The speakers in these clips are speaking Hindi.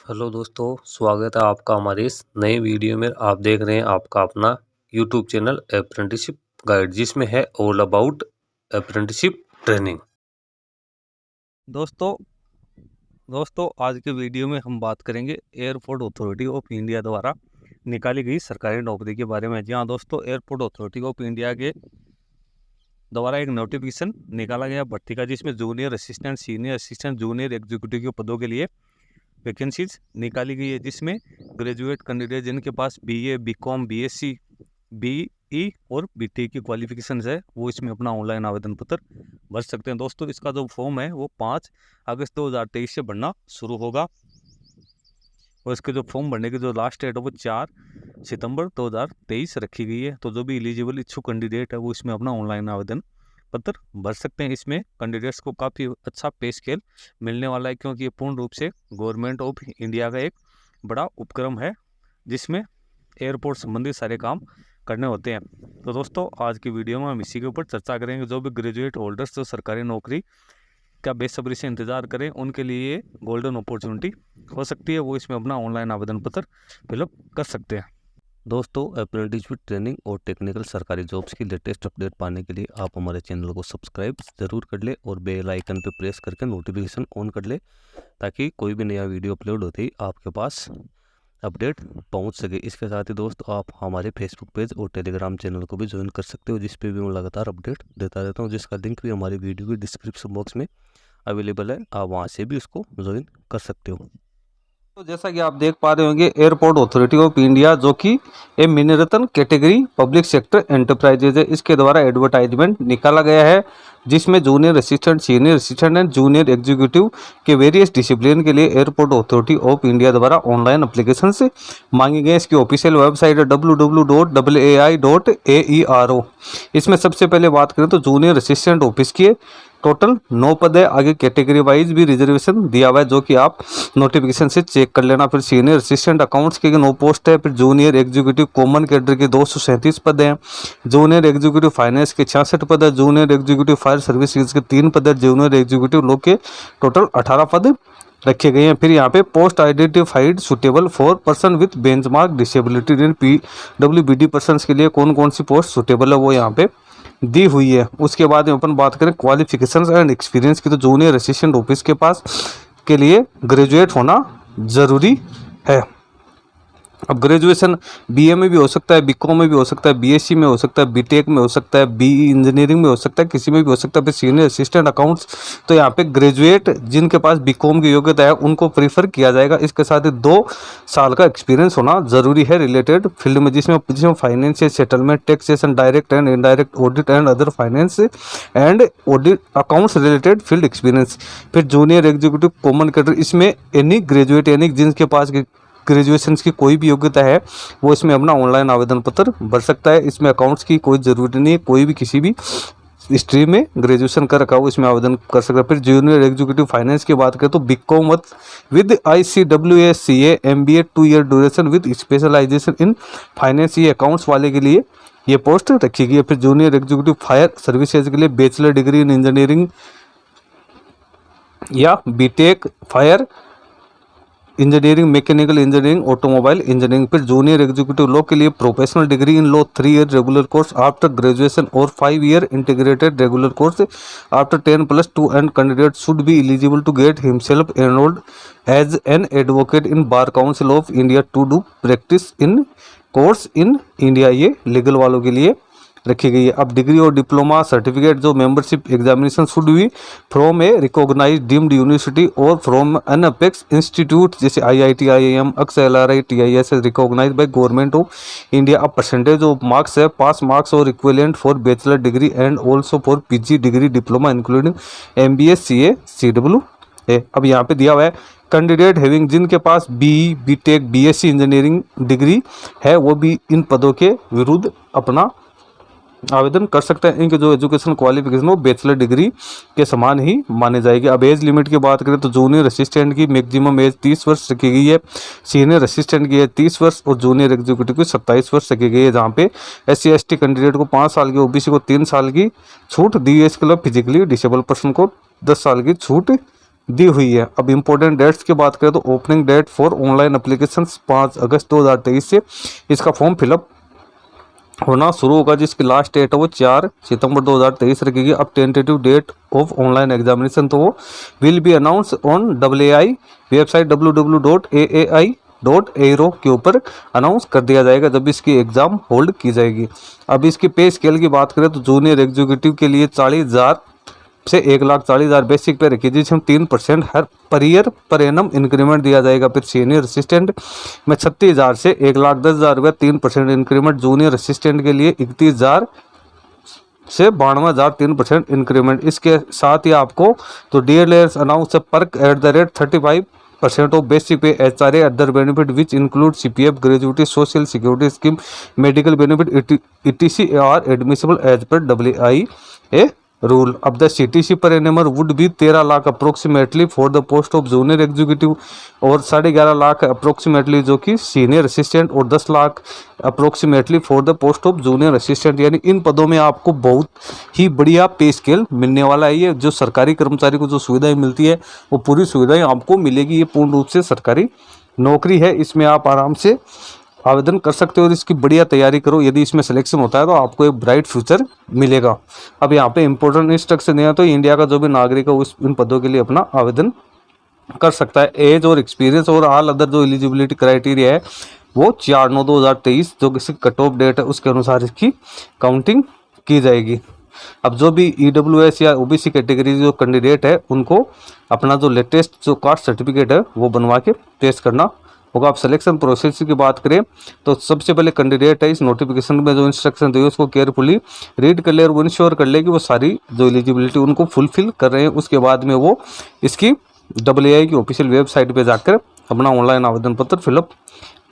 हेलो दोस्तों, स्वागत है आपका हमारे इस नए वीडियो में। आप देख रहे हैं आपका अपना यूट्यूब चैनल अप्रेंटिसशिप गाइड, जिसमें है ऑल अबाउट अप्रेंटिसशिप ट्रेनिंग। दोस्तों दोस्तों आज के वीडियो में हम बात करेंगे एयरपोर्ट अथॉरिटी ऑफ इंडिया द्वारा निकाली गई सरकारी नौकरी के बारे में। जी हाँ दोस्तों, एयरपोर्ट अथॉरिटी ऑफ इंडिया के द्वारा एक नोटिफिकेशन निकाला गया भर्ती का, जिसमें junior assistant, senior assistant, junior executive के पदों के लिए वैकेंसीज निकाली गई है, जिसमें ग्रेजुएट कैंडिडेट जिनके पास बीए, बीकॉम, बीएससी, बीई और बीटेक की क्वालिफिकेशंस है, वो इसमें अपना ऑनलाइन आवेदन पत्र भर सकते हैं। दोस्तों इसका जो फॉर्म है वो 5 अगस्त 2023 से भरना शुरू होगा और इसके जो फॉर्म भरने की जो लास्ट डेट है वो 4 सितंबर 2023 रखी गई है। तो जो भी एलिजिबल इच्छुक कैंडिडेट है वो इसमें अपना ऑनलाइन आवेदन पत्र भर सकते हैं। इसमें कैंडिडेट्स को काफ़ी अच्छा पे स्केल मिलने वाला है, क्योंकि ये पूर्ण रूप से गवर्नमेंट ऑफ इंडिया का एक बड़ा उपक्रम है, जिसमें एयरपोर्ट संबंधित सारे काम करने होते हैं। तो दोस्तों आज की वीडियो में हम इसी के ऊपर चर्चा करेंगे। जो भी ग्रेजुएट होल्डर्स जो सरकारी नौकरी का बेसब्री से इंतजार करें, उनके लिए गोल्डन अपॉर्चुनिटी हो सकती है, वो इसमें अपना ऑनलाइन आवेदन पत्र फिलअप कर सकते हैं। दोस्तों, अप्रेंटिसशिप ट्रेनिंग और टेक्निकल सरकारी जॉब्स की लेटेस्ट अपडेट पाने के लिए आप हमारे चैनल को सब्सक्राइब ज़रूर कर ले और बेल आइकन पर प्रेस करके नोटिफिकेशन ऑन कर ले, ताकि कोई भी नया वीडियो अपलोड होते ही आपके पास अपडेट पहुंच सके। इसके साथ ही दोस्तों आप हमारे फेसबुक पेज और टेलीग्राम चैनल को भी ज्वाइन कर सकते हो, जिस पे भी मैं लगातार अपडेट देता रहता हूं, जिसका लिंक भी हमारी वीडियो की डिस्क्रिप्शन बॉक्स में अवेलेबल है। आप वहां से भी उसको ज्वाइन कर सकते हो। तो जैसा कि आप देख पा रहे होंगे, एयरपोर्ट अथॉरिटी ऑफ इंडिया जो कि a Miniratna category public sector enterprises है, इसके द्वारा एडवर्टाइजमेंट निकाला गया है, जिसमें junior assistant, senior assistant and junior executive के वेरियस डिसिप्लिन के लिए एयरपोर्ट अथॉरिटी ऑफ इंडिया द्वारा ऑनलाइन एप्लीकेशन से मांगी गई। इसकी ऑफिशियल वेबसाइट है www.ai.aero। इसमें सबसे पहले बात करें तो जूनियर असिस्टेंट ऑफिस की टोटल 9 पद है। आगे कैटेगरी वाइज भी रिजर्वेशन दिया हुआ है, जो कि आप नोटिफिकेशन से चेक कर लेना। फिर सीनियर असिस्टेंट अकाउंट्स के 9 पोस्ट है। फिर जूनियर एग्जीक्यूटिव कॉमन कैडर के 237 पद हैं। जूनियर एग्जीक्यूटिव फाइनेंस के 66 पद है। जूनियर एग्जीक्यूटिव फायर सर्विसेज के 3 पद है। जूनियर एग्जीक्यूटिव लॉ के टोटल 18 पद रखे गए हैं। फिर यहाँ पे post identified suitable for person with benchmark disability in PWBD person के लिए कौन कौन सी पोस्ट सुटेबल है वो यहाँ पे दी हुई है। उसके बाद में अपन बात करें क्वालिफिकेशंस एंड एक्सपीरियंस की, तो जूनियर असिस्टेंट ऑफिस के पास के लिए ग्रेजुएट होना ज़रूरी है। अब ग्रेजुएशन बीए में भी हो सकता है, बीकॉम में भी हो सकता है, बीएससी में हो सकता है, बीटेक में हो सकता है, बीई इंजीनियरिंग में हो सकता है, किसी में भी हो सकता है। फिर सीनियर असिस्टेंट अकाउंट्स, तो यहाँ पे ग्रेजुएट जिनके पास बीकॉम की योग्यता है उनको प्रीफर किया जाएगा। इसके साथ ही 2 साल का एक्सपीरियंस होना जरूरी है रिलेटेड फील्ड में, जिसमें financial settlement, taxation, direct and indirect audit and other finance and audit accounts related field experience. फिर जूनियर एग्जीक्यूटिव कॉमन कैडर, इसमें एनी ग्रेजुएट यानी जिनके पास ग्रेजुएशन की कोई भी योग्यता है वो इसमें अपना ऑनलाइन आवेदन पत्र भर सकता है। इसमें अकाउंट्स की कोई ज़रूरत नहीं है, कोई भी किसी भी स्ट्रीम में ग्रेजुएशन कर रखा हो इसमें आवेदन कर सकता है। फिर जूनियर एग्जीक्यूटिव फाइनेंस की बात करें तो BCom with ICWA MBA 2 year duration with specialisation in finance, ये अकाउंट्स वाले के लिए ये पोस्ट रखी गई है। फिर जूनियर एग्जीक्यूटिव फायर सर्विसेज के लिए बैचलर डिग्री इन इंजीनियरिंग या BTech fire engineering, mechanical engineering, automobile engineering. फिर जूनियर एग्जीक्यूटिव लॉ के लिए professional degree in law 3 year regular course after graduation और 5 year integrated regular course after 10+2 and candidate should be eligible to get himself enrolled as an advocate in bar council of India to do practice in course in India, ये लीगल वालों के लिए रखी गई है। अब डिग्री और डिप्लोमा सर्टिफिकेट जो membership examination should be from a recognised deemed university और फ्रॉम एन अपेक्स इंस्टीट्यूट जैसे IIT, IIM, अक्स, LRI, TIS recognised by government of India. अब परसेंटेज ऑफ मार्क्स है पास मार्क्स और equivalent for bachelor degree and also for PG degree diploma including MBA, CA, CW है। अब यहाँ पे दिया हुआ है कैंडिडेट हैविंग, जिनके पास BE, BTech, BSc engineering degree है वो भी इन पदों के विरुद्ध अपना आवेदन कर सकते हैं। इनके जो एजुकेशन क्वालिफिकेशन वो बैचलर डिग्री के समान ही माने जाएगी। अब एज लिमिट की बात करें तो जूनियर असिस्टेंट की मैक्सिमम एज 30 वर्ष रखी गई है, सीनियर असिस्टेंट की एज 30 वर्ष और जूनियर एग्जीक्यूटिव की 27 वर्ष रखी गई है। जहाँ पे SC ST कैंडिडेट को 5 साल की, OBC को 3 साल की छूट दी है। इसके अलावा फिजिकली डिसेबल पर्सन को 10 साल की छूट दी हुई है। अब इम्पोर्टेंट डेट्स की बात करें तो opening date for online application 5 August 2023 से इसका फॉर्म फिलअप होना शुरू होगा, जिसकी लास्ट डेट है वो 4 सितंबर 2023 रखेगी। अब tentative date of online examination तो वो will be announce on AAI website www.aai.aero के ऊपर अनाउंस कर दिया जाएगा जब इसकी एग्ज़ाम होल्ड की जाएगी। अब इसकी पे स्केल की बात करें तो जूनियर एग्जीक्यूटिव के लिए 40,000 से 1,40,000 बेसिक पे रखी, जिसमें 3% हर per year per annum increment दिया जाएगा। फिर सीनियर असिस्टेंट में 36,000 से 1,10,000 रुपये 3% इंक्रीमेंट। जूनियर असिस्टेंट के लिए 31,000 से 92,000 3% इंक्रीमेंट। इसके साथ ही आपको तो DLS announce perk at the rate 35% of basic pay HRA other benefit which include CPF gratuity social security scheme medical benefit ETC are admissible as per WIA rule. अब the CTC per annum would be 13 lakh approximately for the post of junior executive और 11.5 लाख अप्रोक्सीमेटली जो कि सीनियर असिस्टेंट और 10 lakh approximately for the post of junior assistant. यानी इन पदों में आपको बहुत ही बढ़िया पे स्केल मिलने वाला है। ये जो सरकारी कर्मचारी को जो सुविधाएं मिलती है वो पूरी सुविधाएं आपको मिलेगी। ये पूर्ण रूप से सरकारी नौकरी है, इसमें आप आराम से आवेदन कर सकते हो और इसकी बढ़िया तैयारी करो। यदि इसमें सिलेक्शन होता है तो आपको एक ब्राइट फ्यूचर मिलेगा। अब यहाँ पे इंपॉर्टेंट इंस्ट्रक्शन दिया तो इंडिया का जो भी नागरिक है उस इन पदों के लिए अपना आवेदन कर सकता है। एज और एक्सपीरियंस और ऑल अदर जो एलिजिबिलिटी क्राइटेरिया है वो 4/9/2023 जो किसी कट ऑफ डेट है उसके अनुसार इसकी काउंटिंग की जाएगी। अब जो भी EWS या OBC कैटेगरी जो कैंडिडेट है उनको अपना जो लेटेस्ट जो कास्ट सर्टिफिकेट है वो बनवा के पेश करना होगा। आप सिलेक्शन प्रोसेस की बात करें तो सबसे पहले कैंडिडेट है इस नोटिफिकेशन में जो इंस्ट्रक्शन दिए उसको केयरफुली रीड कर ले और वो इंश्योर कर ले कि वो सारी जो एलिजिबिलिटी उनको फुलफिल कर रहे हैं। उसके बाद में वो इसकी AAI की ऑफिशियल वेबसाइट पे जाकर अपना ऑनलाइन आवेदन पत्र फिलअप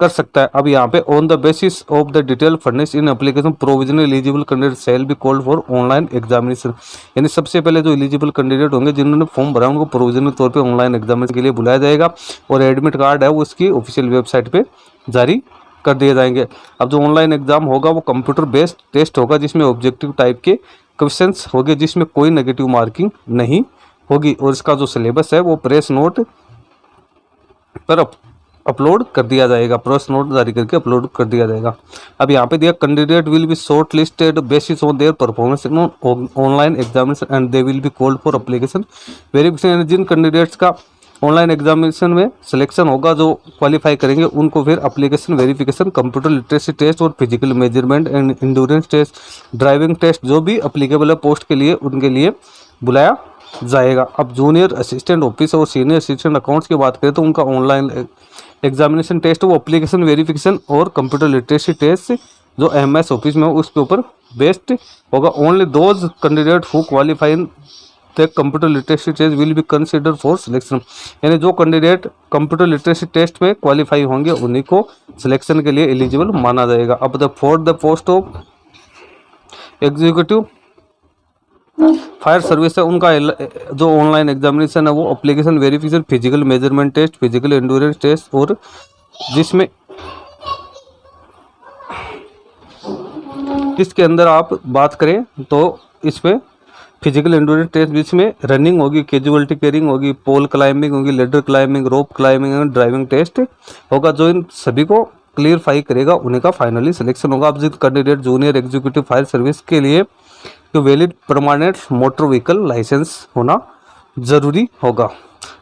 कर सकता है। अब यहाँ पे on the basis of the detail furnish in application provisional eligible candidate shall be called for online examination. यानी सबसे पहले जो एलिजिबल कैंडिडेट होंगे जिन्होंने फॉर्म भरा उनको प्रोविजनल तौर पे ऑनलाइन एग्जामिनेशन के लिए बुलाया जाएगा और एडमिट कार्ड है वो उसकी ऑफिशियल वेबसाइट पे जारी कर दिए जाएंगे। अब जो ऑनलाइन एग्जाम होगा वो कंप्यूटर बेस्ड टेस्ट होगा जिसमें ऑब्जेक्टिव टाइप के क्वेश्चन होंगे जिसमें कोई नेगेटिव मार्किंग नहीं होगी और इसका जो सिलेबस है वो प्रेस नोट पर अपलोड कर दिया जाएगा, प्रेस नोट जारी करके अपलोड कर दिया जाएगा। अब यहाँ पे दिया candidate will be short listed basis on their performance in online examination and they will be called for application verification. जिन कैंडिडेट्स का ऑनलाइन एग्जामिनेशन में सिलेक्शन होगा जो क्वालिफाई करेंगे उनको फिर application verification computer literacy test और physical measurement and endurance test driving test जो भी अप्लीकेबल है पोस्ट के लिए उनके लिए बुलाया जाएगा। अब जूनियर असिस्टेंट ऑफिस और सीनियर असिस्टेंट अकाउंट्स की बात करें तो उनका ऑनलाइन एग्जामिनेशन टेस्ट वो एप्लीकेशन वेरिफिकेशन और कंप्यूटर लिटरेसी टेस्ट जो MS ऑफिस में उसके ऊपर बेस्ड होगा। Only those candidate who qualify in the computer literacy test will be consider for selection. यानी जो कैंडिडेट कंप्यूटर लिटरेसी टेस्ट में क्वालिफाई होंगे उन्हीं को सिलेक्शन के लिए एलिजिबल माना जाएगा। अब the for the post of executive fire service है उनका जो ऑनलाइन एग्जामिनेशन है वो application verification physical measurement test physical endurance test और जिसमें इसके अंदर आप बात करें तो इसमें फिजिकल एंड्योरेंस टेस्ट जिसमें रनिंग होगी कैजुअलिटी कैरिंग होगी पोल क्लाइंबिंग होगी ladder climbing rope climbing and driving test होगा। जो इन सभी को क्लियरफाई करेगा उन्हीं का फाइनली सिलेक्शन होगा। अब जिस candidate junior executive fire service के लिए तो valid permanent motor vehicle licence होना जरूरी होगा।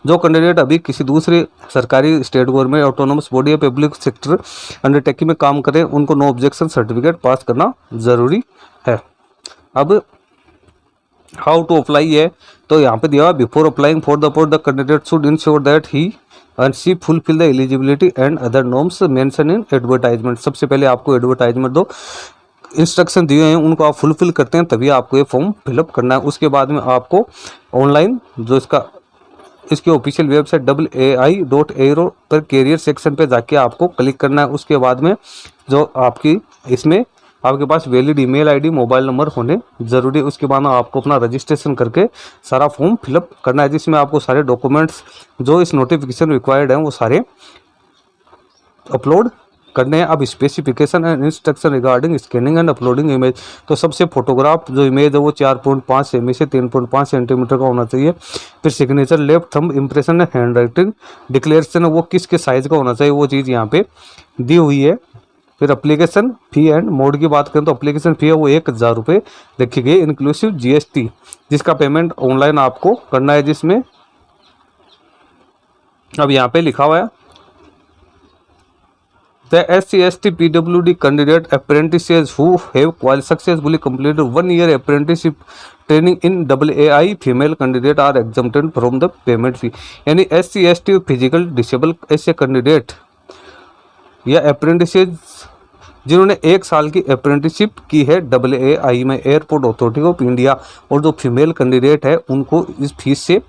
जो कैंडिडेट अभी किसी दूसरे सरकारी स्टेट गवर्नमेंट ऑटोनोमस बॉडी या पब्लिक सेक्टर अंडरटेकिंग में काम करें उनको नो ऑब्जेक्शन सर्टिफिकेट पास करना जरूरी है। अब हाउ टू अप्लाई है तो यहाँ पे दिया before applying for the post the candidate should ensure that he and she fulfil the eligibility and other norms mention in advertisement. सबसे पहले आपको एडवर्टाइजमेंट दो इंस्ट्रक्शन दिए हैं उनको आप फुलफिल करते हैं तभी आपको ये फॉर्म फिलअप करना है। उसके बाद में आपको ऑनलाइन जो इसकी ऑफिशियल वेबसाइट AAI.aero पर कैरियर सेक्शन पे जाके आपको क्लिक करना है। उसके बाद में जो आपकी इसमें आपके पास valid email ID mobile number होने जरूरी है। उसके बाद आपको अपना रजिस्ट्रेशन करके सारा फॉर्म फिलअप करना है जिसमें आपको सारे डॉक्यूमेंट्स जो इस नोटिफिकेशन रिक्वायर्ड हैं वो सारे अपलोड करने हैं। अब specification and instruction regarding scanning and uploading image, तो सबसे फोटोग्राफ जो इमेज है वो 4.5 सेमी से 3.5 सेंटीमीटर का होना चाहिए। फिर signature, left thumb impression, hand writing declaration है वो किसके साइज का होना चाहिए, वो चीज़ यहाँ पे दी हुई है। फिर एप्लीकेशन फी एंड मोड की बात करें तो एप्लीकेशन फी है वो 1000 रुपये रखी गई इंक्लूसिव GST, जिसका पेमेंट ऑनलाइन आपको करना है। जिसमें अब यहाँ पे लिखा हुआ है The SC/ST PWD candidate apprentices who have successfully completed 1 year apprenticeship training in AAI female candidate are exempted from the payment fee। यानी SC/ST फिजिकल डिसेबल ऐसे कैंडिडेट या अप्रेंटिसेज जिन्होंने 1 साल की अप्रेंटिसशिप की है AAI में, एयरपोर्ट अथॉरिटी ऑफ इंडिया, और जो फीमेल कैंडिडेट है उनको इस फीस से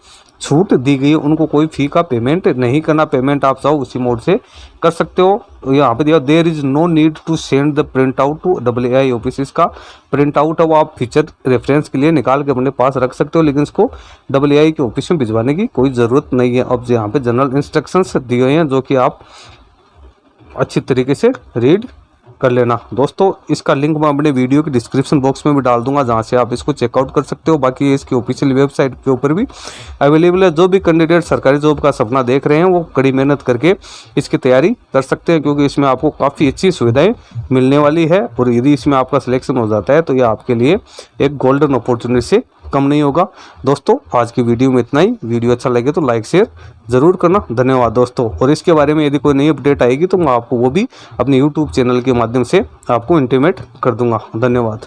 छूट दी गई है, उनको कोई फ़ी का पेमेंट नहीं करना। पेमेंट आप चाहो उसी मोड से कर सकते हो। यहाँ पे दिया there is no need to send the print out to AAI office. इसका प्रिंट आउट है वो आप फीचर रेफरेंस के लिए निकाल के अपने पास रख सकते हो, लेकिन इसको AAI के ऑफिस में भिजवाने की कोई ज़रूरत नहीं है। अब यहाँ पे जनरल इंस्ट्रक्शंस दिए हुए हैं जो कि आप अच्छी तरीके से रीड कर लेना। दोस्तों इसका लिंक मैं अपने वीडियो के डिस्क्रिप्शन बॉक्स में भी डाल दूंगा, जहां से आप इसको चेकआउट कर सकते हो। बाकी इसकी ऑफिशियल वेबसाइट के ऊपर भी अवेलेबल है। जो भी कैंडिडेट सरकारी जॉब का सपना देख रहे हैं वो कड़ी मेहनत करके इसकी तैयारी कर सकते हैं, क्योंकि इसमें आपको काफ़ी अच्छी सुविधाएं मिलने वाली है। और यदि इसमें आपका सिलेक्शन हो जाता है तो यह आपके लिए एक गोल्डन अपॉर्चुनिटी से कम नहीं होगा। दोस्तों आज की वीडियो में इतना ही। वीडियो अच्छा लगे तो लाइक शेयर ज़रूर करना। धन्यवाद दोस्तों। और इसके बारे में यदि कोई नई अपडेट आएगी तो मैं आपको वो भी अपने YouTube चैनल के माध्यम से आपको इंटीमेट कर दूंगा। धन्यवाद।